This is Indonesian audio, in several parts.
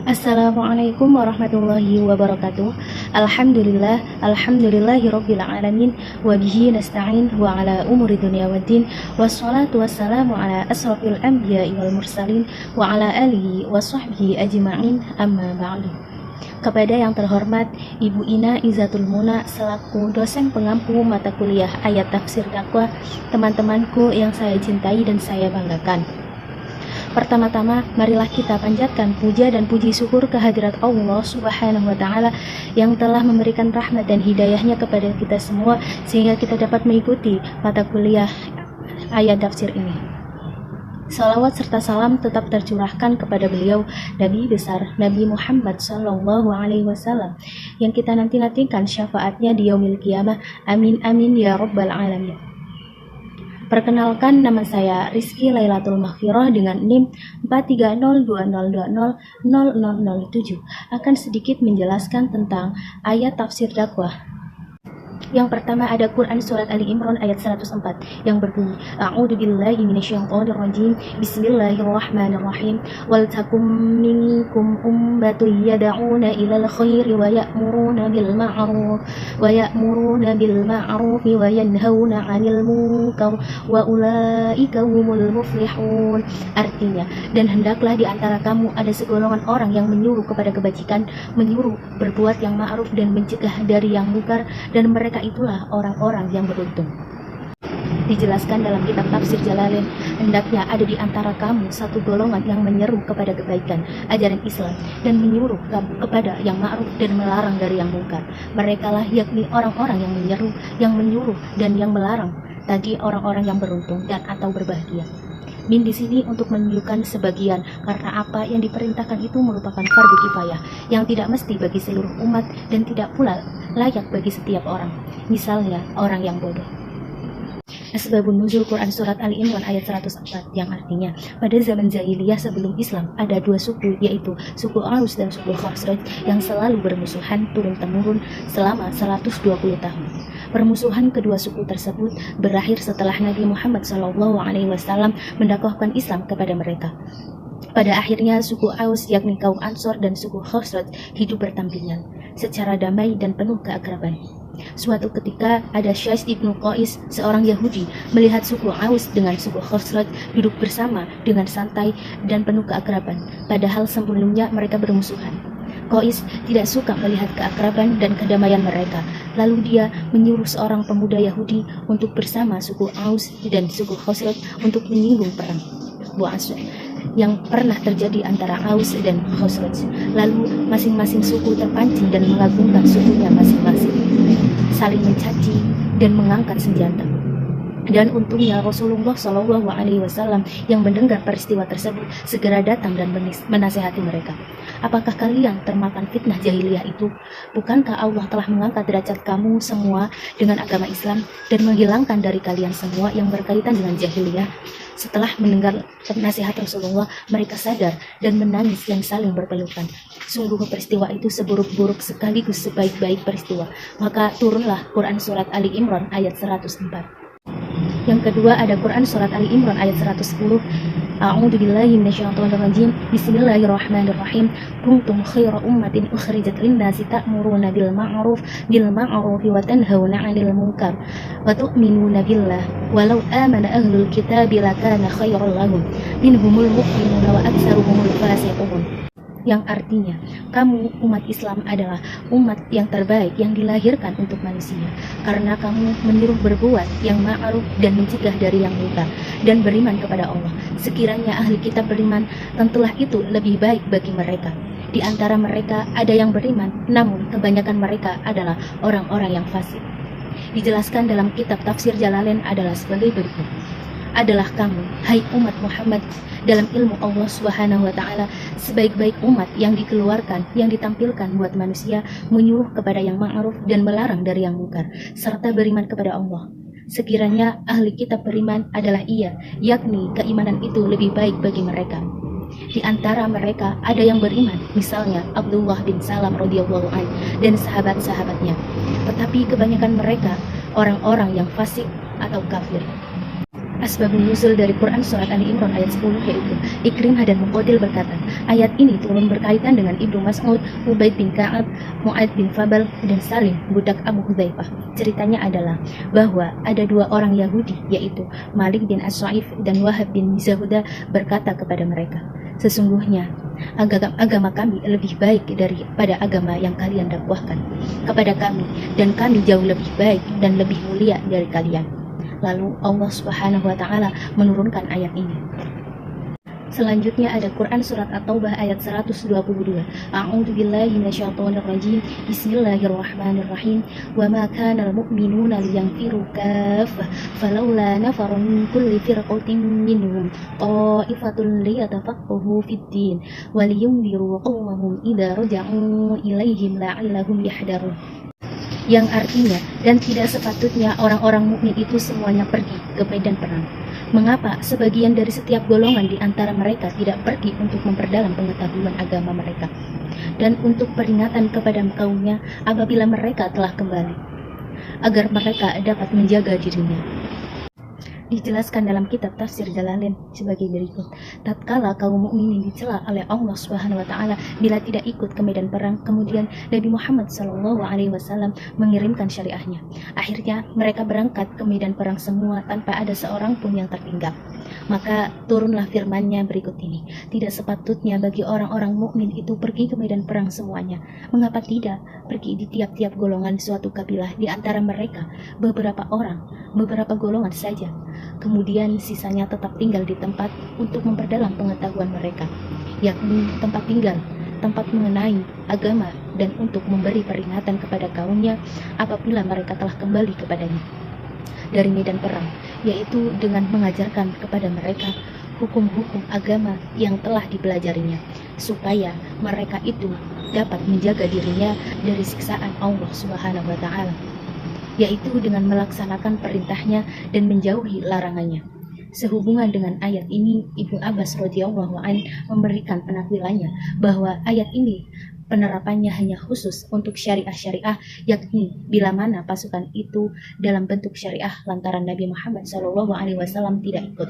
Assalamualaikum warahmatullahi wabarakatuh. Alhamdulillahirabbil alamin wa bihi nasta'in wa ala umuri dunya waddin wassalatu wassalamu ala asrofil anbiya'i wal mursalin wa ala alihi wa sahbihi ajma'in amma ba'du. Kepada yang terhormat Ibu Ina Izatul Muna selaku dosen pengampu mata kuliah ayat tafsir dakwah, teman-temanku yang saya cintai dan saya banggakan. Pertama-tama, marilah kita panjatkan puja dan puji syukur kehadirat Allah Subhanahu wa Ta'ala yang telah memberikan rahmat dan hidayahnya kepada kita semua sehingga kita dapat mengikuti mata kuliah ayat tafsir ini. Salawat serta salam tetap tercurahkan kepada beliau, Nabi besar Nabi Muhammad Sallallahu Alaihi Wasallam yang kita nantikan syafaatnya di yaumil qiyamah. Amin amin ya rabbal alamin. Perkenalkan, nama saya Rizky Lailatul Maghfirah dengan NIM 43020000007. Akan sedikit menjelaskan tentang ayat tafsir dakwah. Yang pertama ada Quran Surat Ali Imran ayat 104 yang berbunyi A'udzubillahi minasyaitonirrajim Bismillahirrahmanirrahim Wal takum minkum ummatun yad'una ilal khairi wa ya'muruna bil ma'ruf wa yanhauna 'anil munkar wa ulaika humul muflihun. Artinya, dan hendaklah di antara kamu ada segolongan orang yang menyuruh kepada kebajikan, menyuruh berbuat yang ma'ruf dan mencegah dari yang munkar, dan mereka itulah orang-orang yang beruntung. Dijelaskan dalam kitab tafsir Jalalain, hendaknya ada di antara kamu satu golongan yang menyeru kepada kebaikan, ajaran Islam, dan menyuruh kepada yang ma'ruf dan melarang dari yang munkar. Merekalah yakni orang-orang yang menyeru, yang menyuruh, dan yang melarang. Tadi orang-orang yang beruntung dan atau berbahagia. Min di sini untuk menunjukkan sebagian, karena apa yang diperintahkan itu merupakan fardu kifayah yang tidak mesti bagi seluruh umat dan tidak pula layak bagi setiap orang. Misalnya orang yang bodoh. Asbabun nuzul Quran Surat Ali Imran ayat 104 yang artinya pada zaman jahiliyah sebelum Islam ada dua suku, yaitu suku Aus dan suku Khazraj yang selalu bermusuhan turun-temurun selama 120 tahun. Permusuhan kedua suku tersebut berakhir setelah Nabi Muhammad SAW mendakwahkan Islam kepada mereka. Pada akhirnya suku Aus yakni kaum Ansor dan suku Khazraj hidup berdampingan secara damai dan penuh keakraban. Suatu ketika ada Syais ibnu Qais, seorang Yahudi, melihat suku Aus dengan suku Khazraj duduk bersama dengan santai dan penuh keakraban, padahal sebelumnya mereka bermusuhan. Qais tidak suka melihat keakraban dan kedamaian mereka. Lalu dia menyuruh seorang pemuda Yahudi untuk bersama suku Aus dan suku Khazraj untuk menyinggung perang Bu'as yang pernah terjadi antara Aus dan Khazraj. Lalu masing-masing suku terpancing dan mengagungkan sukunya masing-masing, saling mencaci dan mengangkat senjata. Dan untungnya Rasulullah SAW yang mendengar peristiwa tersebut segera datang dan menasihati mereka. Apakah kalian termakan fitnah jahiliyah itu? Bukankah Allah telah mengangkat derajat kamu semua dengan agama Islam dan menghilangkan dari kalian semua yang berkaitan dengan jahiliyah? Setelah mendengar nasihat Rasulullah, mereka sadar dan menangis dan saling berpelukan. Sungguh peristiwa itu seburuk-buruk sekaligus sebaik-baik peristiwa. Maka turunlah Quran Surat Ali Imran ayat 104. Yang kedua ada Quran Surat Ali Imran ayat 110. A'udzubillahi minasyaitonirrajim. Bismillahirrahmanirrahim. Kuntum khaira ummatin ukhrijat lin-nasi ta'muruna bil ma'ruf wa tanhauna 'anil munkar wa tu'minuna billah walau amana ahlul kitabi lakana khairan lahum minhumul mu'minuna wa aktsaruhumul fasiqun. Yang artinya, kamu umat Islam adalah umat yang terbaik yang dilahirkan untuk manusia, karena kamu menyuruh berbuat yang ma'ruf dan mencegah dari yang munkar dan beriman kepada Allah. Sekiranya ahli kitab beriman, tentulah itu lebih baik bagi mereka. Di antara mereka ada yang beriman, namun kebanyakan mereka adalah orang-orang yang fasik. Dijelaskan dalam kitab tafsir Jalalain adalah sebagai berikut. Adalah kamu, hai umat Muhammad, dalam ilmu Allah Subhanahu wa Ta'ala, sebaik-baik umat yang dikeluarkan, yang ditampilkan buat manusia, menyuruh kepada yang ma'ruf dan melarang dari yang munkar, serta beriman kepada Allah. Sekiranya ahli kitab beriman adalah ia, yakni keimanan itu lebih baik bagi mereka. Di antara mereka ada yang beriman, misalnya Abdullah bin Salam radhiyallahu anhu dan sahabat-sahabatnya. Tetapi kebanyakan mereka orang-orang yang fasik atau kafir. Asbabun nuzul dari Quran Surat Ali Imran ayat 10 yaitu Ikrimah dan Muqatil berkata, ayat ini turun berkaitan dengan Ibnu Mas'ud, Ubaid bin Ka'ab, Mu'ad bin Fabal, dan Salim, budak Abu Hudzaifah. Ceritanya adalah bahwa ada dua orang Yahudi yaitu Malik bin As-Sa'if dan Wahab bin Zahuda berkata kepada mereka, sesungguhnya agama kami lebih baik daripada agama yang kalian dakwahkan kepada kami, dan kami jauh lebih baik dan lebih mulia dari kalian. Lalu Allah Subhanahu wa Ta'ala menurunkan ayat ini. Selanjutnya ada Quran Surat At-Taubah ayat 122. A'udzu billahi minasyaitonir rajim. Bismillahirrahmanirrahim. Wa ma kana al-mu'minuna liyanfiru kaffah falawla nafara min kulli firqatin minhum ta'ifatun liyatafaqahu fid-din wa liyunziru qaumahum idza raja'u ilaihim la'allahum yahdharun. Yang artinya, dan tidak sepatutnya orang-orang mukmin itu semuanya pergi ke medan perang. Mengapa sebagian dari setiap golongan di antara mereka tidak pergi untuk memperdalam pengetahuan agama mereka dan untuk peringatan kepada kaumnya apabila mereka telah kembali, agar mereka dapat menjaga dirinya? Dijelaskan dalam kitab Tafsir Jalalain sebagai berikut. Tatkala kaum mukminin dicela oleh Allah Subhanahu wa Ta'ala bila tidak ikut ke medan perang, kemudian Nabi Muhammad SAW mengirimkan syariahnya. Akhirnya mereka berangkat ke medan perang semua tanpa ada seorang pun yang tertinggal. Maka turunlah firman-Nya berikut ini. Tidak sepatutnya bagi orang-orang mukmin itu pergi ke medan perang semuanya. Mengapa tidak pergi di tiap-tiap golongan suatu kabilah di antara mereka, beberapa orang, beberapa golongan saja. Kemudian sisanya tetap tinggal di tempat untuk memperdalam pengetahuan mereka, yakni tempat tinggal, tempat mengenai agama, dan untuk memberi peringatan kepada kaumnya apabila mereka telah kembali kepadanya dari medan perang, yaitu dengan mengajarkan kepada mereka hukum-hukum agama yang telah dipelajarinya, supaya mereka itu dapat menjaga dirinya dari siksaan Allah Subhanahu wa Ta'ala, yaitu dengan melaksanakan perintahnya dan menjauhi larangannya. Sehubungan dengan ayat ini, Ibnu Abbas radhiyallahu an memberikan penakwilannya bahwa ayat ini penerapannya hanya khusus untuk syariah-syariah, yakni bila mana pasukan itu dalam bentuk syariah lantaran Nabi Muhammad SAW tidak ikut.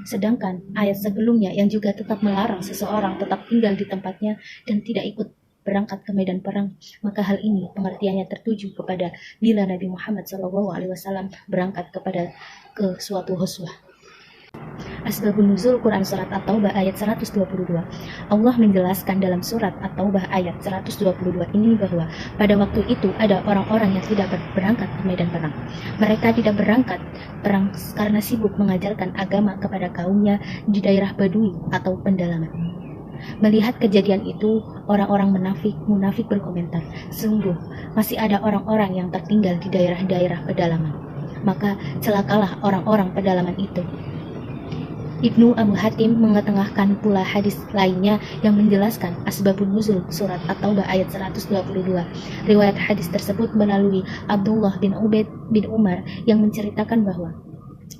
Sedangkan ayat sebelumnya yang juga tetap melarang seseorang tetap tinggal di tempatnya dan tidak ikut berangkat ke medan perang, maka hal ini pengertiannya tertuju kepada bila Nabi Muhammad SAW berangkat ke suatu ghazwah. Asbabun nuzul Quran Surat At-Taubah ayat 122. Allah menjelaskan dalam Surat At-Taubah ayat 122 ini bahwa pada waktu itu ada orang-orang yang tidak berangkat ke medan perang. Mereka tidak berangkat perang karena sibuk mengajarkan agama kepada kaumnya di daerah Badui atau pendalaman. Melihat kejadian itu, orang-orang munafik berkomentar, sungguh masih ada orang-orang yang tertinggal di daerah-daerah pedalaman. Maka celakalah orang-orang pedalaman itu. Ibnu Abu Hatim mengetengahkan pula hadis lainnya yang menjelaskan asbabun nuzul surat At-Taubah ayat 122. Riwayat hadis tersebut melalui Abdullah bin Ubaid bin Umar yang menceritakan bahwa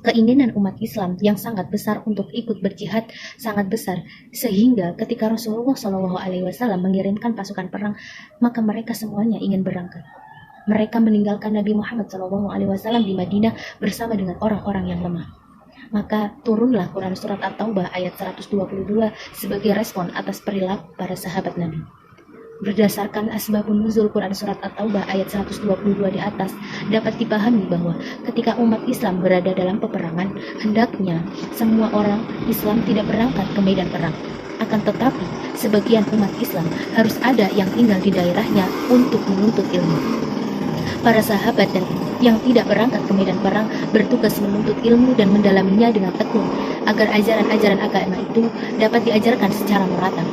keinginan umat Islam yang sangat besar untuk ikut berjihad sangat besar, sehingga ketika Rasulullah SAW mengirimkan pasukan perang, maka mereka semuanya ingin berangkat. Mereka meninggalkan Nabi Muhammad SAW di Madinah bersama dengan orang-orang yang lemah. Maka turunlah Quran Surat At-Taubah ayat 122 sebagai respon atas perilaku para sahabat Nabi. Berdasarkan asbabun nuzul Quran Surat At-Taubah ayat 122 di atas, dapat dipahami bahwa ketika umat Islam berada dalam peperangan, hendaknya semua orang Islam tidak berangkat ke medan perang. Akan tetapi, sebagian umat Islam harus ada yang tinggal di daerahnya untuk menuntut ilmu. Para sahabat dan yang tidak berangkat ke medan perang bertugas menuntut ilmu dan mendalaminya dengan tekun, agar ajaran-ajaran agama itu dapat diajarkan secara merata,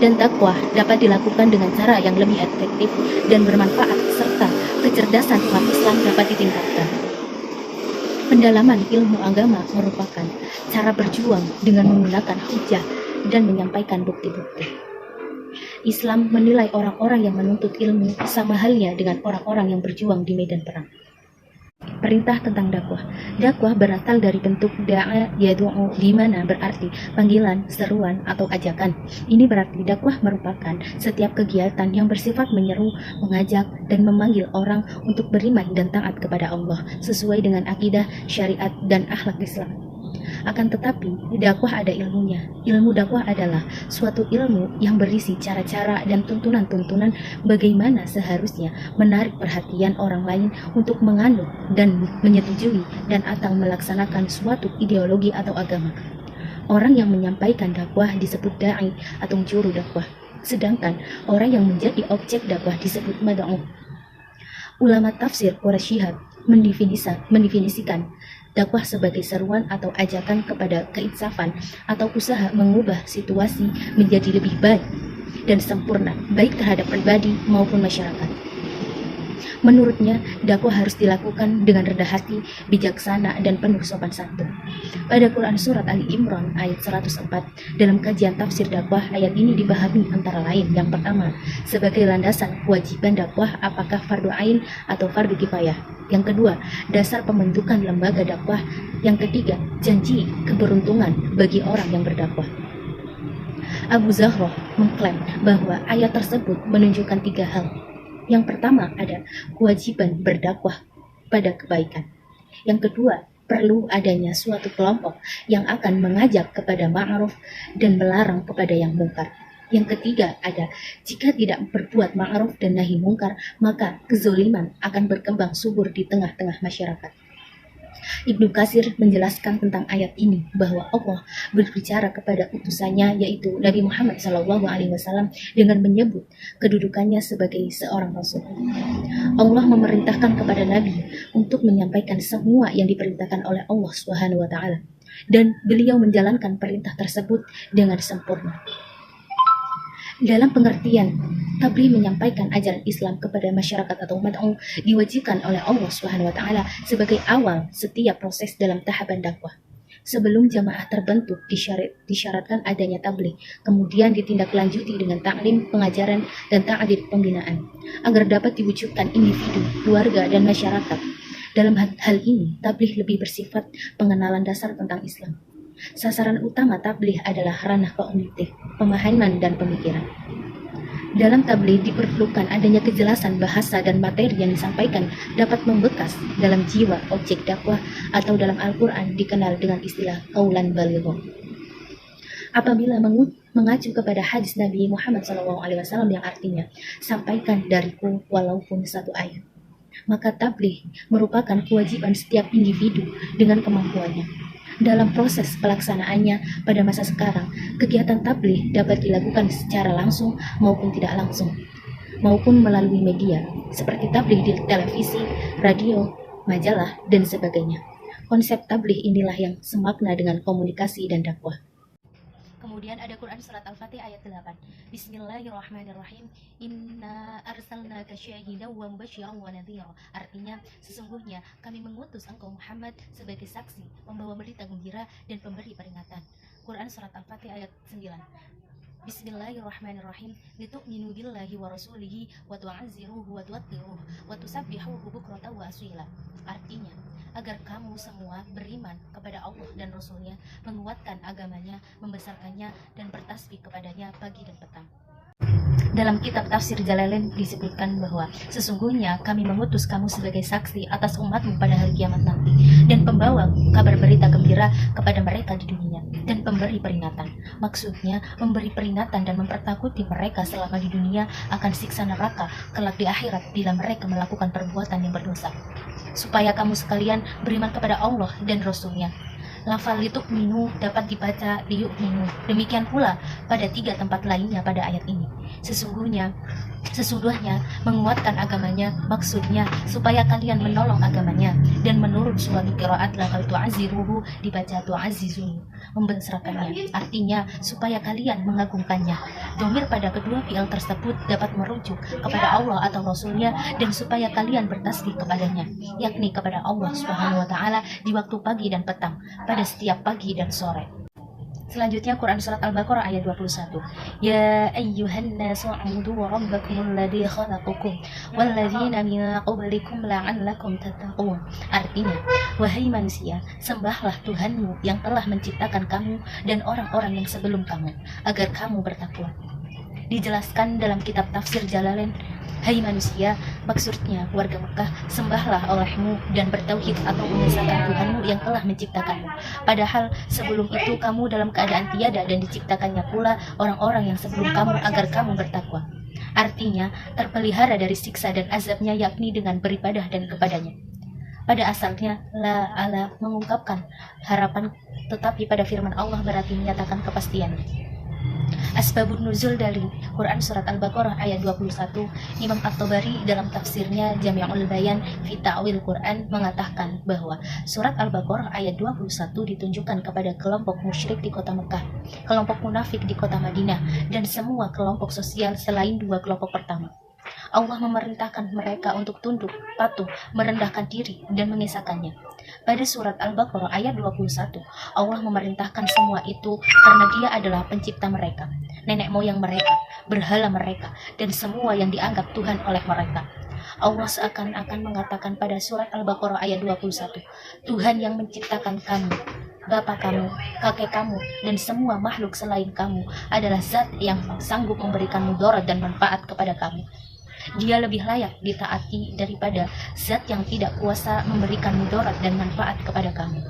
dan takwa dapat dilakukan dengan cara yang lebih efektif dan bermanfaat, serta kecerdasan umat Islam dapat ditingkatkan. Pendalaman ilmu agama merupakan cara berjuang dengan menggunakan hujah dan menyampaikan bukti-bukti. Islam menilai orang-orang yang menuntut ilmu sama halnya dengan orang-orang yang berjuang di medan perang. Perintah tentang dakwah. Dakwah berasal dari bentuk da'a yad'u, di mana berarti panggilan, seruan, atau ajakan. Ini berarti dakwah merupakan setiap kegiatan yang bersifat menyeru, mengajak, dan memanggil orang untuk beriman dan taat kepada Allah sesuai dengan akidah, syariat, dan akhlak Islam. Akan tetapi, dakwah ada ilmunya. Ilmu dakwah adalah suatu ilmu yang berisi cara-cara dan tuntunan-tuntunan bagaimana seharusnya menarik perhatian orang lain untuk menganut dan menyetujui dan atau melaksanakan suatu ideologi atau agama. Orang yang menyampaikan dakwah disebut da'i atau juru dakwah, sedangkan orang yang menjadi objek dakwah disebut mad'u. Ulama tafsir Quraisyhab mendefinisikan dakwah sebagai seruan atau ajakan kepada keinsafan atau usaha mengubah situasi menjadi lebih baik dan sempurna, baik terhadap pribadi maupun masyarakat. Menurutnya, dakwah harus dilakukan dengan rendah hati, bijaksana, dan penuh sopan santun. Pada Quran Surat Ali Imran ayat 104, dalam kajian tafsir dakwah, ayat ini dipahami antara lain. Yang pertama, sebagai landasan kewajiban dakwah apakah fardu ain atau fardu kifayah. Yang kedua, dasar pembentukan lembaga dakwah. Yang ketiga, janji keberuntungan bagi orang yang berdakwah. Abu Zahroh mengklaim bahwa ayat tersebut menunjukkan 3 hal. Yang pertama ada kewajiban berdakwah pada kebaikan. Yang kedua, perlu adanya suatu kelompok yang akan mengajak kepada ma'ruf dan melarang kepada yang mungkar. Yang ketiga ada, jika tidak berbuat ma'ruf dan nahi mungkar, maka kezoliman akan berkembang subur di tengah-tengah masyarakat. Ibnu Katsir menjelaskan tentang ayat ini bahwa Allah berbicara kepada utusannya yaitu Nabi Muhammad SAW dengan menyebut kedudukannya sebagai seorang rasul. Allah memerintahkan kepada Nabi untuk menyampaikan semua yang diperintahkan oleh Allah SWT, dan beliau menjalankan perintah tersebut dengan sempurna. Dalam pengertian, tabligh menyampaikan ajaran Islam kepada masyarakat atau mad'u diwajibkan oleh Allah SWT sebagai awal setiap proses dalam tahapan dakwah. Sebelum jamaah terbentuk, disyaratkan adanya tabligh, kemudian ditindaklanjuti dengan taklim, pengajaran, dan ta'dib pembinaan, agar dapat diwujudkan individu, keluarga, dan masyarakat. Dalam hal ini, tabligh lebih bersifat pengenalan dasar tentang Islam. Sasaran utama tabligh adalah ranah kognitif, pemahaman, dan pemikiran. Dalam tabligh diperlukan adanya kejelasan bahasa dan materi yang disampaikan dapat membekas dalam jiwa objek dakwah, atau dalam Al-Quran dikenal dengan istilah qaulan baligh. Apabila mengacu kepada hadis Nabi Muhammad SAW yang artinya sampaikan dariku walaupun satu ayat, maka tabligh merupakan kewajiban setiap individu dengan kemampuannya. Dalam proses pelaksanaannya pada masa sekarang, kegiatan tabligh dapat dilakukan secara langsung maupun tidak langsung, maupun melalui media, seperti tabligh di televisi, radio, majalah, dan sebagainya. Konsep tabligh inilah yang semakna dengan komunikasi dan dakwah. Kemudian ada Quran Surat Al-Fatih ayat 8. Bismillahirrahmanirrahim. Inna arsalnaka syahidan wa mubasysyiran wa nadhira. Artinya, sesungguhnya kami mengutus engkau Muhammad sebagai saksi, membawa berita gembira dan pemberi peringatan. Quran Surat Al-Fatih ayat 9. Bismillahirrahmanirrahim. Litu'minu billahi wa rasulihi wa tu'azziruhu wa tuwaqqiruhu wa tusabbihuhu bukratan wa asila. Artinya, agar kamu semua beriman kepada Allah dan Rasulnya, menguatkan agamanya, membesarkannya, dan bertasbih kepadanya pagi dan petang. Dalam kitab tafsir Jalalain disebutkan bahwa sesungguhnya kami mengutus kamu sebagai saksi atas umatmu pada hari kiamat nanti, dan pembawa kabar berita gembira kepada mereka di dunia, dan pemberi peringatan. Maksudnya memberi peringatan dan mempertakuti mereka selama di dunia akan siksa neraka kelak di akhirat bila mereka melakukan perbuatan yang berdosa, supaya kamu sekalian beriman kepada Allah dan Rasulnya. Lafal litu'minu dapat dibaca liyu'minu. Demikian pula pada 3 tempat lainnya pada ayat ini. Sesungguhnya menguatkan agamanya, maksudnya supaya kalian menolong agamanya. Dan menurut suatu qiraat lafal tu'azziruhu dibaca tu'azzizuhu, membesarkannya, artinya supaya kalian mengagungkannya. Dhamir pada kedua fi'il tersebut dapat merujuk kepada Allah atau Rasulnya, dan supaya kalian bertasbih kepadanya, yakni kepada Allah SWT di waktu pagi dan petang, pada setiap pagi dan sore. Selanjutnya Quran Surat Al-Baqarah ayat 21. Ya ayyuhan nasu ubudu rabbakumul ladzi khalaqakum wal ladzina min qablikum la'allakum tattaqun. Artinya, wahai manusia, sembahlah Tuhanmu yang telah menciptakan kamu dan orang-orang yang sebelum kamu, agar kamu bertakwa. Dijelaskan dalam kitab tafsir Jalalain, hai manusia, maksudnya warga Mekah, sembahlah olehmu dan bertauhid atau mengesahkan Tuhanmu yang telah menciptakanmu. Padahal sebelum itu kamu dalam keadaan tiada dan diciptakannya pula orang-orang yang sebelum kamu agar kamu bertakwa. Artinya, terpelihara dari siksa dan azabnya yakni dengan beribadah dan kepadanya. Pada asalnya, la ala mengungkapkan harapan, tetapi pada firman Allah berarti menyatakan kepastian. Asbabun nuzul dari Quran surat Al-Baqarah ayat 21, Imam At-Tabari dalam tafsirnya Jami'ul Bayan fi Ta'wil Quran mengatakan bahwa surat Al-Baqarah ayat 21 ditunjukkan kepada kelompok musyrik di kota Mekah, kelompok munafik di kota Madinah, dan semua kelompok sosial selain dua kelompok pertama. Allah memerintahkan mereka untuk tunduk, patuh, merendahkan diri, dan mengesahkannya. Pada surat Al-Baqarah ayat 21, Allah memerintahkan semua itu karena Dia adalah pencipta mereka, nenek moyang mereka, berhala mereka, dan semua yang dianggap Tuhan oleh mereka. Allah seakan-akan mengatakan pada surat Al-Baqarah ayat 21, Tuhan yang menciptakan kamu, bapak kamu, kakek kamu, dan semua makhluk selain kamu adalah zat yang sanggup memberikan mudarat dan manfaat kepada kamu. Dia lebih layak ditaati daripada zat yang tidak kuasa memberikan mudarat dan manfaat kepada kamu.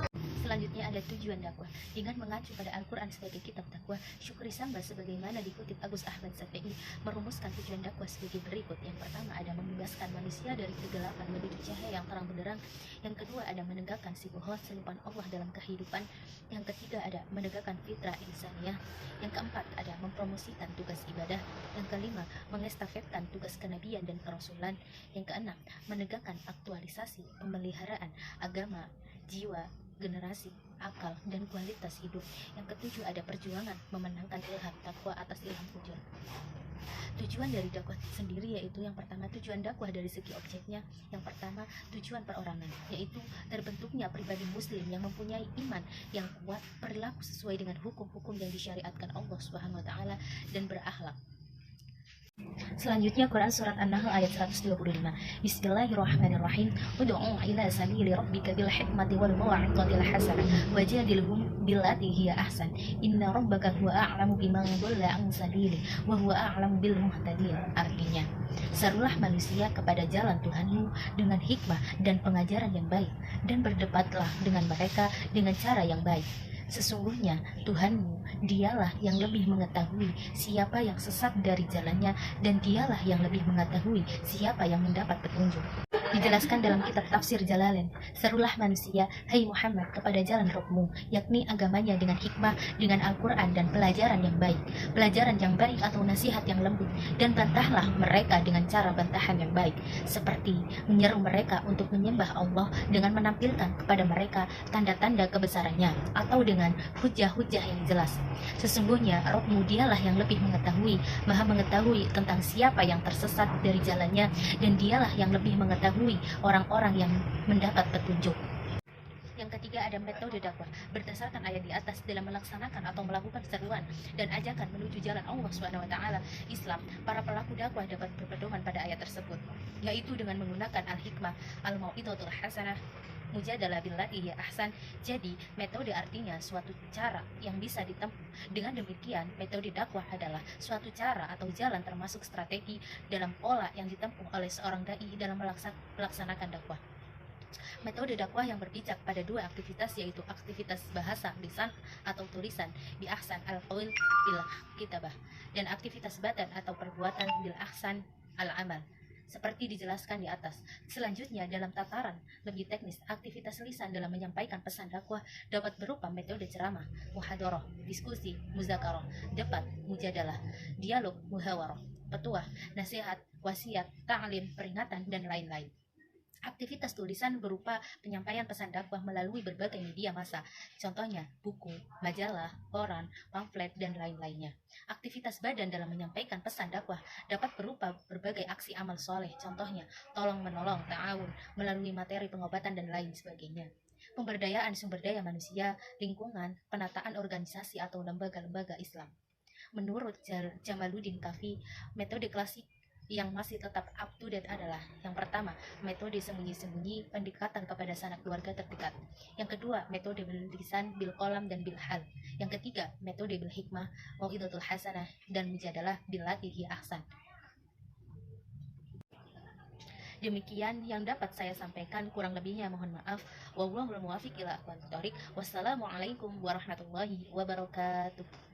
Selanjutnya ada tujuan dakwah. Dengan mengacu pada Al-Quran sebagai kitab dakwah, Syukri Samba sebagaimana dikutip Agus Ahmad Syafi'i merumuskan tujuan dakwah sebagai berikut. Yang pertama ada membebaskan manusia dari kegelapan menuju cahaya yang terang benderang. Yang kedua ada menegakkan sibuhat serupan Allah dalam kehidupan. Yang ketiga ada menegakkan fitrah insaniyah. Yang keempat ada mempromosikan tugas ibadah. Yang kelima mengestafetkan tugas kenabian dan kerasulan. Yang keenam menegakkan aktualisasi pemeliharaan agama, jiwa, generasi, akal, dan kualitas hidup. Yang ketujuh ada perjuangan memenangkan ilham takwa atas ilham hujah. Tujuan dari dakwah sendiri yaitu yang pertama tujuan dakwah dari segi objeknya, yang pertama tujuan perorangan, yaitu terbentuknya pribadi muslim yang mempunyai iman yang kuat, perilaku sesuai dengan hukum-hukum yang disyariatkan Allah Subhanahu wa taala, dan berakhlak. Selanjutnya Quran surat An-Nahl ayat 125. Bismillahirrahmanirrahim. Ud'u ila sabili rabbika bil hikmati wal mau'izatil hasanah wajadilhum billati hiya ahsan. Inna rabbaka huwa a'lamu biman dhalla an sabili wa huwa a'lamu bil muhtadin. Artinya, serulah manusia kepada jalan Tuhanmu dengan hikmah dan pengajaran yang baik, dan berdebatlah dengan mereka dengan cara yang baik. Sesungguhnya Tuhanmu, dialah yang lebih mengetahui siapa yang sesat dari jalannya, dan dialah yang lebih mengetahui siapa yang mendapat petunjuk. Dijelaskan dalam kitab tafsir Jalalain, serulah manusia, hai Muhammad, kepada jalan Rabbmu, yakni agamanya dengan hikmah, dengan Al-Quran dan pelajaran yang baik. Pelajaran yang baik atau nasihat yang lembut, dan bantahlah mereka dengan cara bantahan yang baik, seperti menyeru mereka untuk menyembah Allah dengan menampilkan kepada mereka tanda-tanda kebesarannya, atau dengan hujah-hujah yang jelas. Sesungguhnya Rabbmu dialah yang lebih mengetahui, maha mengetahui tentang siapa yang tersesat dari jalannya, dan dialah yang lebih mengetahui orang-orang yang mendapat petunjuk. Yang ketiga ada metode dakwah berdasarkan ayat di atas dalam melaksanakan atau melakukan seruan dan ajakan menuju jalan Allah Subhanahu wa taala Islam. Para pelaku dakwah dapat berpedoman pada ayat tersebut, yaitu dengan menggunakan al-hikmah, al-mau'izatul hasanah, mujadalah billati hiya ahsan. Jadi, metode artinya suatu cara yang bisa ditempuh. Dengan demikian, metode dakwah adalah suatu cara atau jalan termasuk strategi dalam pola yang ditempuh oleh seorang dai dalam melaksanakan dakwah. Metode dakwah yang berpijak pada dua aktivitas, yaitu aktivitas bahasa lisan atau tulisan bi ahsan al-qaul bil kitabah, dan aktivitas badan atau perbuatan bil ahsan al-amal, seperti dijelaskan di atas. Selanjutnya, dalam tataran lebih teknis, aktivitas lisan dalam menyampaikan pesan dakwah dapat berupa metode ceramah, muhadharah, diskusi, muzakarah, debat, mujadalah, dialog, muhawarah, petuah, nasihat, wasiat, ta'lim, peringatan, dan lain-lain. Aktivitas tulisan berupa penyampaian pesan dakwah melalui berbagai media massa, contohnya buku, majalah, koran, pamflet, dan lain-lainnya. Aktivitas badan dalam menyampaikan pesan dakwah dapat berupa berbagai aksi amal soleh, contohnya tolong-menolong, ta'awun, melalui materi pengobatan, dan lain sebagainya. Pemberdayaan sumber daya manusia, lingkungan, penataan organisasi atau lembaga-lembaga Islam. Menurut Jamaluddin Kafi, metode klasik yang masih tetap up to date adalah yang pertama, metode sembunyi-sembunyi pendekatan kepada sanak keluarga terdekat. Yang kedua, metode bil lisan, bil qalam dan bil hal. Yang ketiga, metode bil hikmah, mau'izatul hasanah dan mujadalah billati hi ahsan. Demikian yang dapat saya sampaikan, kurang lebihnya mohon maaf. Wallahul muwaffiq ila aqwamit thoriq. Wassalamualaikum warahmatullahi wabarakatuh.